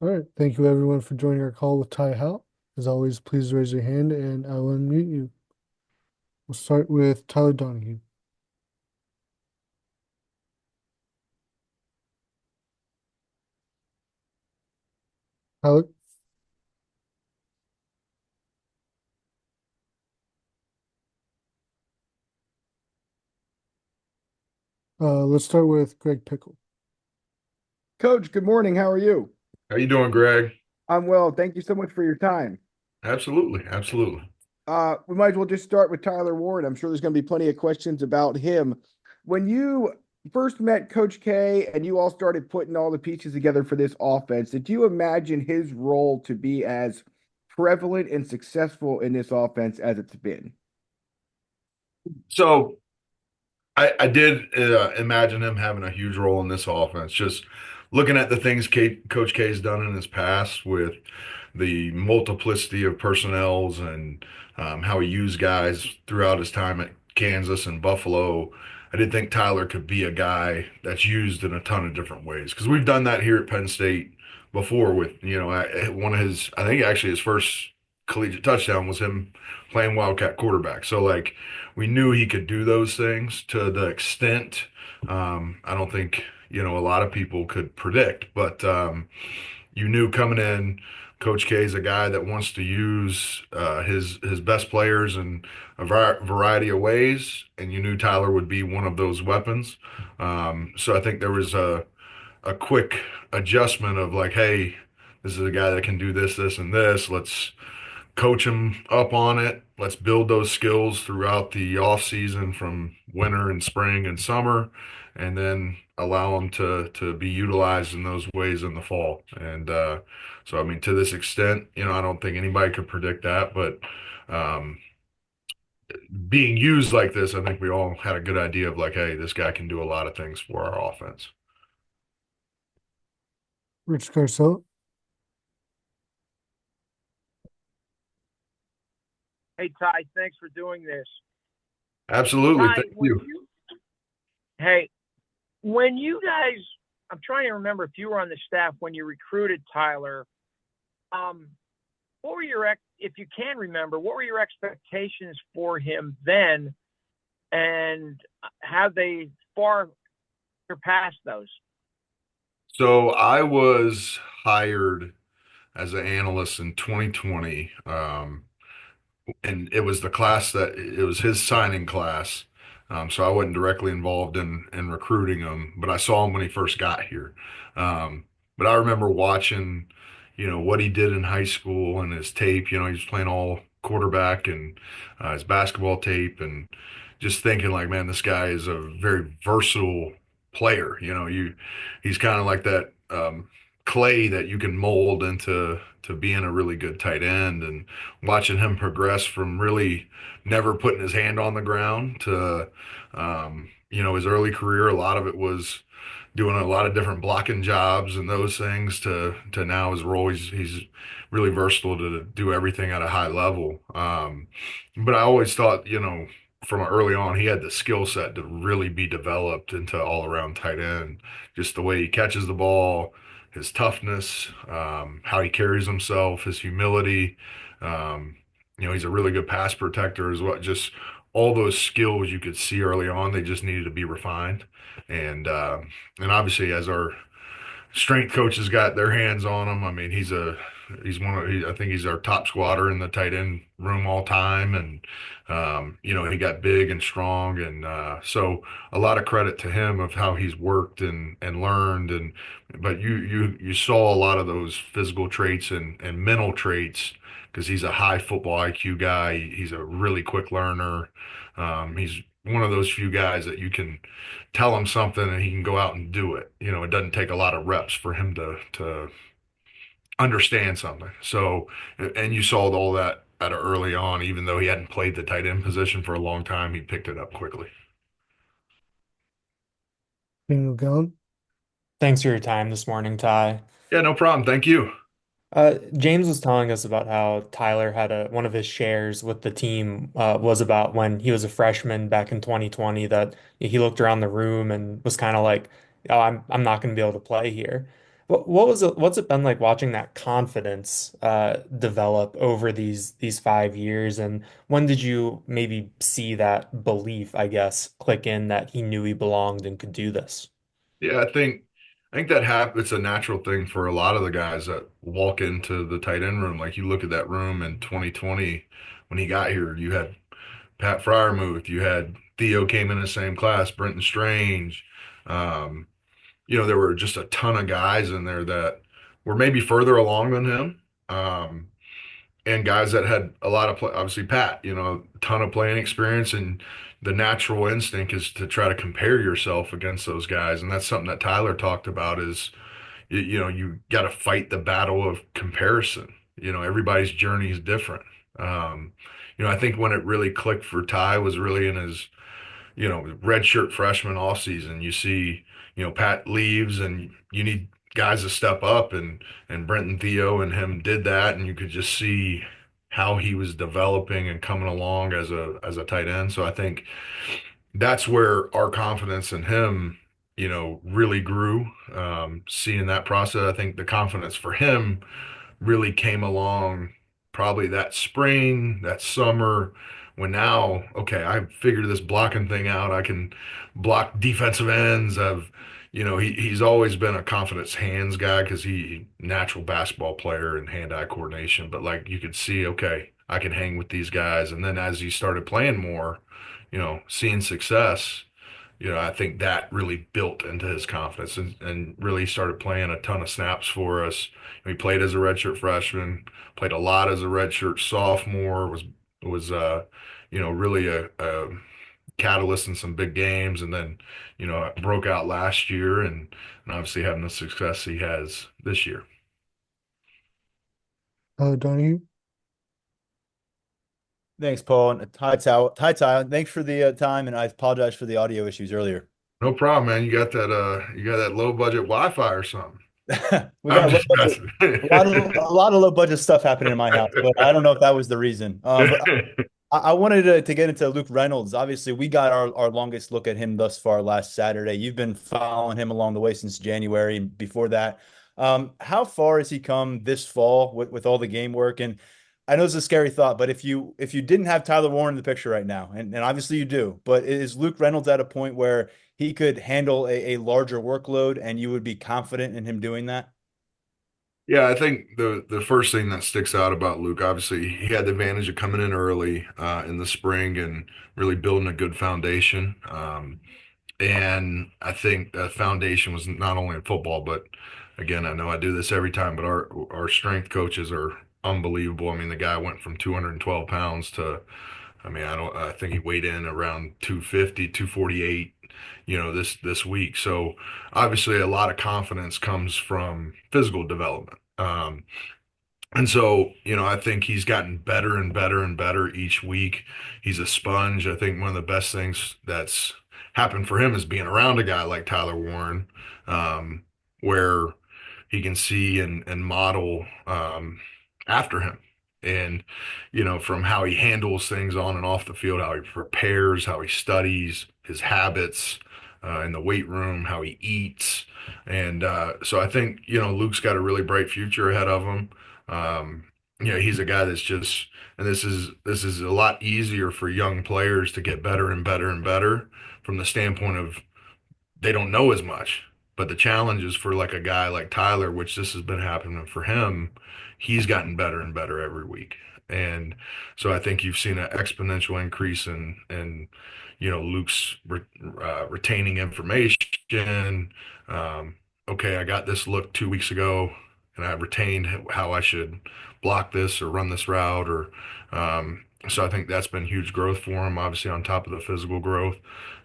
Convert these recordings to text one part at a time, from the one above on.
All right. Thank you, everyone, for joining our call with Ty Howle. As always, please raise your hand and I will unmute you. We'll start with Tyler Donahue. Tyler, let's start with Greg Pickle. Coach, good morning. How are you? How you doing, Greg? I'm well. Thank you so much for your time. Absolutely, absolutely. We might as well just start with Tyler Ward. I'm sure there's going to be plenty of questions about him. When you first met Coach K and you all started putting all the pieces together for this offense, did you imagine his role to be as prevalent and successful in this offense as it's been? So I did imagine him having a huge role in this offense. Just looking at the things Coach K has done in his past with the multiplicity of personnels and how he used guys throughout his time at Kansas and Buffalo. I did think Tyler could be a guy that's used in a ton of different ways because we've done that here at Penn State before with, one of his, I think actually his first collegiate touchdown was him playing Wildcat quarterback. So like we knew he could do those things to the extent I don't think, a lot of people could predict, but you knew coming in, Coach K is a guy that wants to use his best players in a variety of ways, and you knew Tyler would be one of those weapons. So I think there was a quick adjustment of like, hey, this is a guy that can do this, this, and this. Let's coach him up on it. Let's build those skills throughout the off season from winter and spring and summer, and then allow them to be utilized in those ways in the fall. And so, I mean, to this extent, I don't think anybody could predict that, but um, being used like this, I think we all had a good idea of like, hey, this guy can do a lot of things for our offense. Rich Garcella. Hey Ty, thanks for doing this. Absolutely, Ty, thank you. hey, when you guys, I'm trying to remember if you were on the staff when you recruited Tyler. Um, what were if you can remember, what were your expectations for him then, and have they far surpassed those? So I was hired as an analyst in 2020. And it was the class that it was his signing class. So I wasn't directly involved in recruiting him, but I saw him when he first got here. But I remember watching, what he did in high school and his tape. He was playing all quarterback and his basketball tape, and just thinking like, man, this guy is a very versatile player. He's kind of like that clay that you can mold into to being a really good tight end, and watching him progress from really never putting his hand on the ground to his early career, a lot of it was doing a lot of different blocking jobs and those things to now his role. He's really versatile to do everything at a high level. But I always thought, from early on, he had the skill set to really be developed into all around tight end. Just the way he catches the ball, his toughness, how he carries himself, his humility. Um, he's a really good pass protector as well. Just all those skills you could see early on, they just needed to be refined. And obviously, as our strength coaches got their hands on him, I mean, I think he's our top squatter in the tight end room all time. And, he got big and strong. And so a lot of credit to him of how he's worked and learned. But you saw a lot of those physical traits and mental traits because he's a high football IQ guy. He's a really quick learner. He's one of those few guys that you can tell him something and he can go out and do it. It doesn't take a lot of reps for him to understand something. So, and you saw all that at early on, even though he hadn't played the tight end position for a long time, he picked it up quickly. Daniel Gallen. Thanks for your time this morning, Ty. Yeah, no problem. Thank you. James was telling us about how Tyler had one of his shares with the team was about when he was a freshman back in 2020 that he looked around the room and was kind of like, "Oh, I'm not going to be able to play here." What's it been like watching that confidence develop over these 5 years? And when did you maybe see that belief, I guess, click in that he knew he belonged and could do this? Yeah, I think that it's a natural thing for a lot of the guys that walk into the tight end room. Like you look at that room in 2020 when he got here, you had Pat Fryermuth, you had Theo came in the same class, Brenton Strange. Um, there were just a ton of guys in there that were maybe further along than him. Um, and guys that had a lot of play, obviously Pat, a ton of playing experience, and the natural instinct is to try to compare yourself against those guys. And that's something that Tyler talked about is, you got to fight the battle of comparison. Everybody's journey is different. Um, I think when it really clicked for Ty was really in his redshirt freshman off season. You see, Pat leaves and you need guys to step up and Brenton Theo and him did that and you could just see how he was developing and coming along as a tight end. So I think that's where our confidence in him, really grew. Seeing that process, I think the confidence for him really came along probably that spring, that summer, when now, okay, I figured this blocking thing out. I can block defensive ends. He's always been a confidence hands guy because he natural basketball player and hand-eye coordination. But like you could see, okay, I can hang with these guys. And then as he started playing more, seeing success, I think that really built into his confidence and really started playing a ton of snaps for us. He played as a redshirt freshman, played a lot as a redshirt sophomore, was really a catalyst in some big games, and then, broke out last year and obviously having the success he has this year. Donahue. Thanks, Paul. And hi, Ty. Thanks for the time, and I apologize for the audio issues earlier. No problem, man. You got that low budget Wi-Fi or something. We I'm got just messing. a lot of low budget stuff happening in my house, but I don't know if that was the reason. But I wanted to get into Luke Reynolds. Obviously, we got our longest look at him thus far last Saturday. You've been following him along the way since January and before that. How far has he come this fall with all the game work? And I know it's a scary thought, but if you didn't have Tyler Warren in the picture right now, and obviously you do, but is Luke Reynolds at a point where he could handle a larger workload and you would be confident in him doing that? Yeah, I think the first thing that sticks out about Luke, obviously, he had the advantage of coming in early in the spring and really building a good foundation. And I think that foundation was not only in football, but again, I know I do this every time, but our strength coaches are unbelievable. I mean, the guy went from 212 pounds to, I mean, I think he weighed in around 250, 248, this week. So obviously a lot of confidence comes from physical development. And so, I think he's gotten better and better and better each week. He's a sponge. I think one of the best things that's happened for him is being around a guy like Tyler Warren, where he can see and model after him. And, from how he handles things on and off the field, how he prepares, how he studies, his habits in the weight room, how he eats. And so I think, Luke's got a really bright future ahead of him. Um, he's a guy that's just, and this is a lot easier for young players to get better and better and better from the standpoint of they don't know as much. But the challenge is for like a guy like Tyler, which this has been happening for him, he's gotten better and better every week. And so I think you've seen an exponential increase in Luke's retaining information. Okay, I got this look 2 weeks ago, and I retained how I should block this or run this route, or so I think that's been huge growth for him, obviously on top of the physical growth.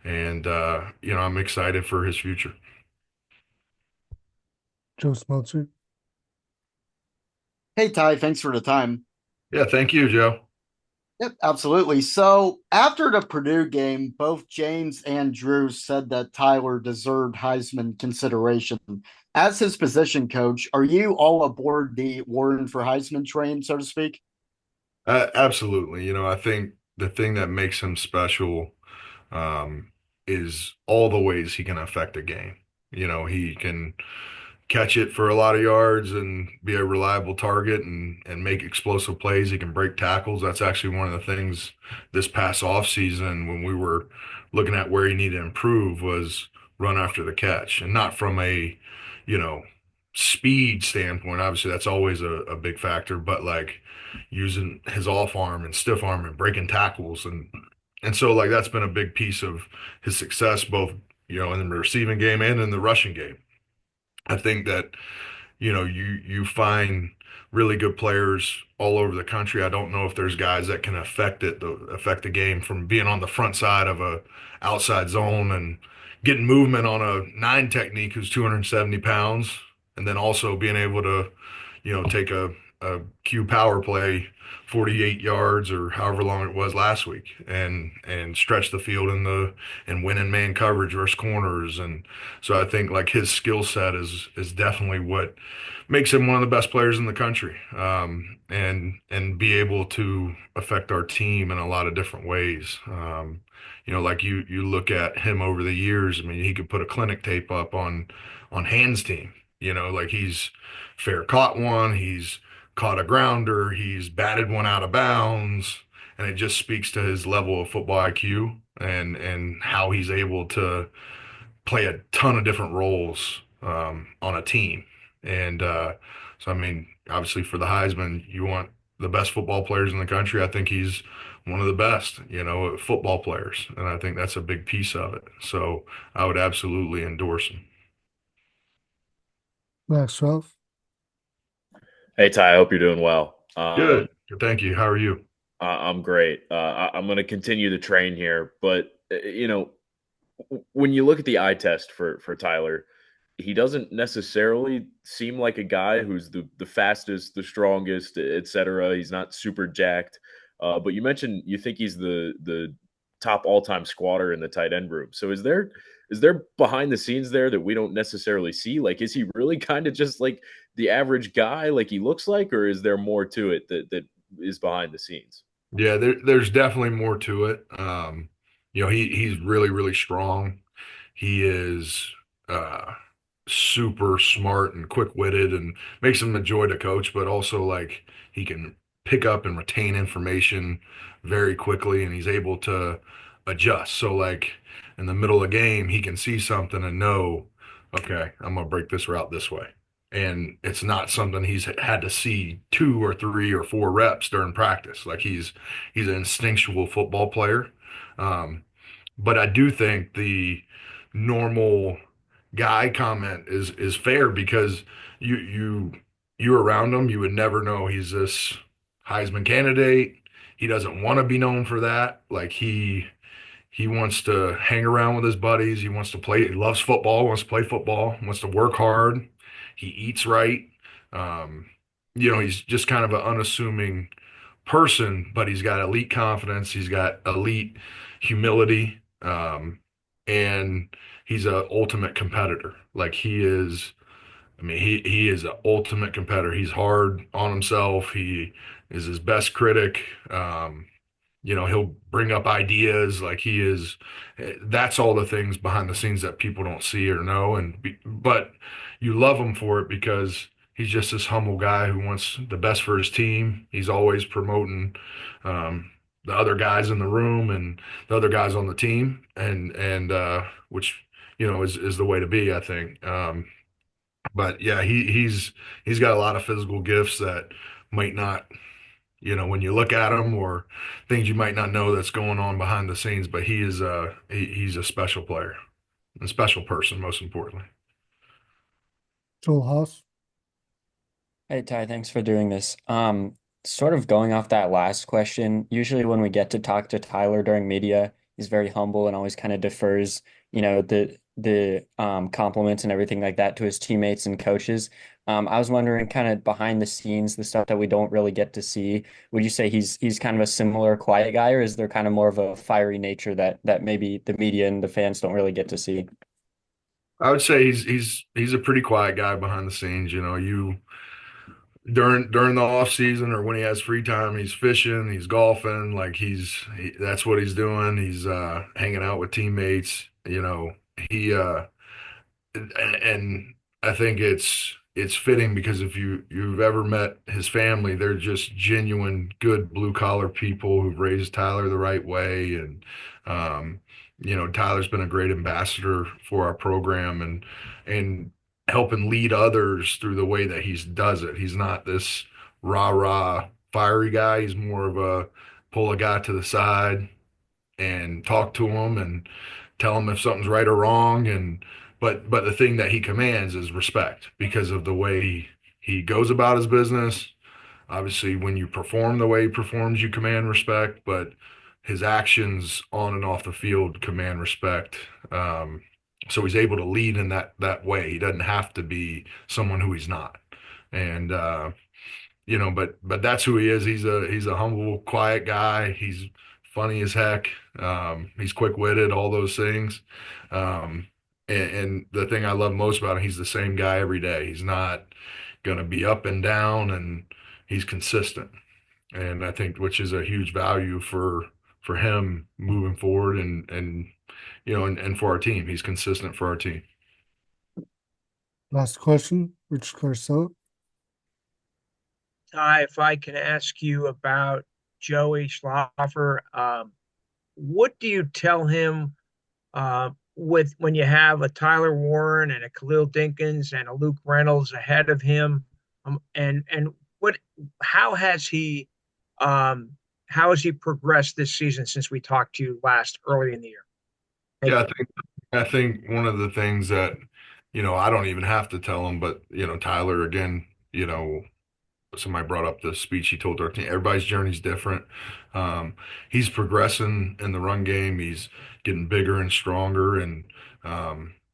And I'm excited for his future. Joe Smeltzer. Hey, Ty, thanks for the time. Yeah, thank you, Joe. Yep, absolutely. So after the Purdue game, both James and Drew said that Tyler deserved Heisman consideration. As his position coach, are you all aboard the Warren for Heisman train, so to speak? Absolutely. I think the thing that makes him special is all the ways he can affect a game. He can catch it for a lot of yards and be a reliable target and make explosive plays. He can break tackles. That's actually one of the things this past offseason when we were looking at where he needed to improve was run after the catch, and not from a, you know, speed standpoint. Obviously, that's always a big factor, but like using his off arm and stiff arm and breaking tackles and so like that's been a big piece of his success both, in the receiving game and in the rushing game. I think that you find really good players all over the country. I don't know if there's guys that can affect the game from being on the front side of a outside zone and getting movement on a nine technique who's 270 pounds, and then also being able to, take a Q power play 48 yards or however long it was last week and stretch the field and win in man coverage versus corners. And so I think like his skill set is definitely what makes him one of the best players in the country, and be able to affect our team in a lot of different ways. Like you look at him over the years. I mean, he could put a clinic tape up on Hands team. Like he's fair caught one, he's caught a grounder, he's batted one out of bounds, and it just speaks to his level of football IQ and how he's able to play a ton of different roles on a team. And so, I mean, obviously for the Heisman, you want the best football players in the country. I think he's one of the best, football players. And I think that's a big piece of it. So I would absolutely endorse him. Max Ralph. Hey Ty, I hope you're doing well. Good. Thank you. How are you? I'm great. I'm going to continue the train here, but when you look at the eye test for Tyler, he doesn't necessarily seem like a guy who's the fastest, the strongest, etc. He's not super jacked. But you mentioned you think he's the top all-time squatter in the tight end room. So is there behind the scenes there that we don't necessarily see? Like, is he really kind of just like the average guy like he looks like, or is there more to it that is behind the scenes? Yeah, there's definitely more to it. He's really, really strong. He is uh, super smart and quick-witted and makes him a joy to coach, but also like he can pick up and retain information very quickly and he's able to adjust. So like in the middle of the game, he can see something and know, okay, I'm gonna break this route this way. And it's not something he's had to see two or three or four reps during practice. Like he's an instinctual football player. Um, but I do think the normal guy comment is fair because you're around him, you would never know he's this Heisman candidate. He doesn't want to be known for that. Like he wants to hang around with his buddies. He wants to play. He loves football, wants to play football, wants to work hard. He eats right. Um, he's just kind of an unassuming person, but he's got elite confidence. He's got elite humility. And he's a ultimate competitor. Like he is, I mean, he is an ultimate competitor. He's hard on himself. He is his best critic. He'll bring up ideas like he is. That's all the things behind the scenes that people don't see or know. But you love him for it because he's just this humble guy who wants the best for his team. He's always promoting the other guys in the room and the other guys on the team, and which is the way to be, I think. But yeah, he's got a lot of physical gifts that might not, when you look at him or things you might not know that's going on behind the scenes. But he's a special player, a special person, most importantly. Joel Haas. Hey Ty, thanks for doing this. Sort of going off that last question, usually when we get to talk to Tyler during media, he's very humble and always kind of defers, the compliments and everything like that to his teammates and coaches. I was wondering kind of behind the scenes, the stuff that we don't really get to see. Would you say he's kind of a similar quiet guy, or is there kind of more of a fiery nature that maybe the media and the fans don't really get to see? I would say he's a pretty quiet guy behind the scenes. During the off season or when he has free time, he's fishing, he's golfing, like that's what he's doing. He's hanging out with teammates. He and I think it's fitting because if you've ever met his family, they're just genuine good blue collar people who've raised Tyler the right way, and um, Tyler's been a great ambassador for our program and helping lead others through the way that he does it. He's not this rah rah fiery guy. He's more of a pull a guy to the side and talk to him and tell him if something's right or wrong. And but the thing that he commands is respect because of the way he goes about his business. Obviously, when you perform the way he performs, you command respect, but his actions on and off the field command respect. So he's able to lead in that way. He doesn't have to be someone who he's not. And but that's who he is. He's a humble, quiet guy. He's funny as heck. He's quick-witted, all those things. And the thing I love most about him, he's the same guy every day. He's not gonna be up and down, and he's consistent. And I think which is a huge value for him moving forward and for our team. He's consistent for our team. Last question, Rich Garcelle. Ty, if I can ask you about Joey Schlaffer, what do you tell him with when you have a Tyler Warren and a Khalil Dinkins and a Luke Reynolds ahead of him, and what how has he um, how has he progressed this season since we talked to you last early in the year? Thank Yeah, you. I think one of the things that I don't even have to tell him, but Tyler again, somebody brought up the speech he told our team. Everybody's journey's different. Um, he's progressing in the run game. He's getting bigger and stronger, and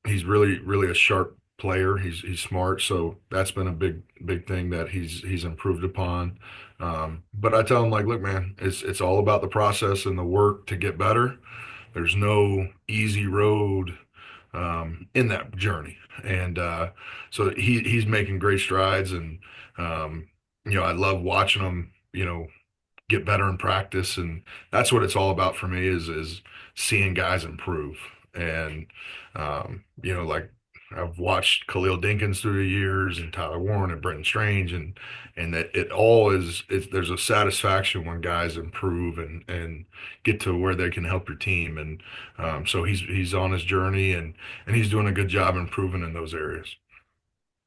he's really, really a sharp player. He's smart, so that's been a big thing that he's improved upon. But I tell him like, look, man, it's all about the process and the work to get better. There's no easy road in that journey, and so he's making great strides, and um, I love watching him, get better in practice, and that's what it's all about for me is seeing guys improve. And like I've watched Khalil Dinkins through the years, and Tyler Warren and Brenton Strange, and that it all there's a satisfaction when guys improve and get to where they can help your team. And so he's on his journey, and he's doing a good job improving in those areas.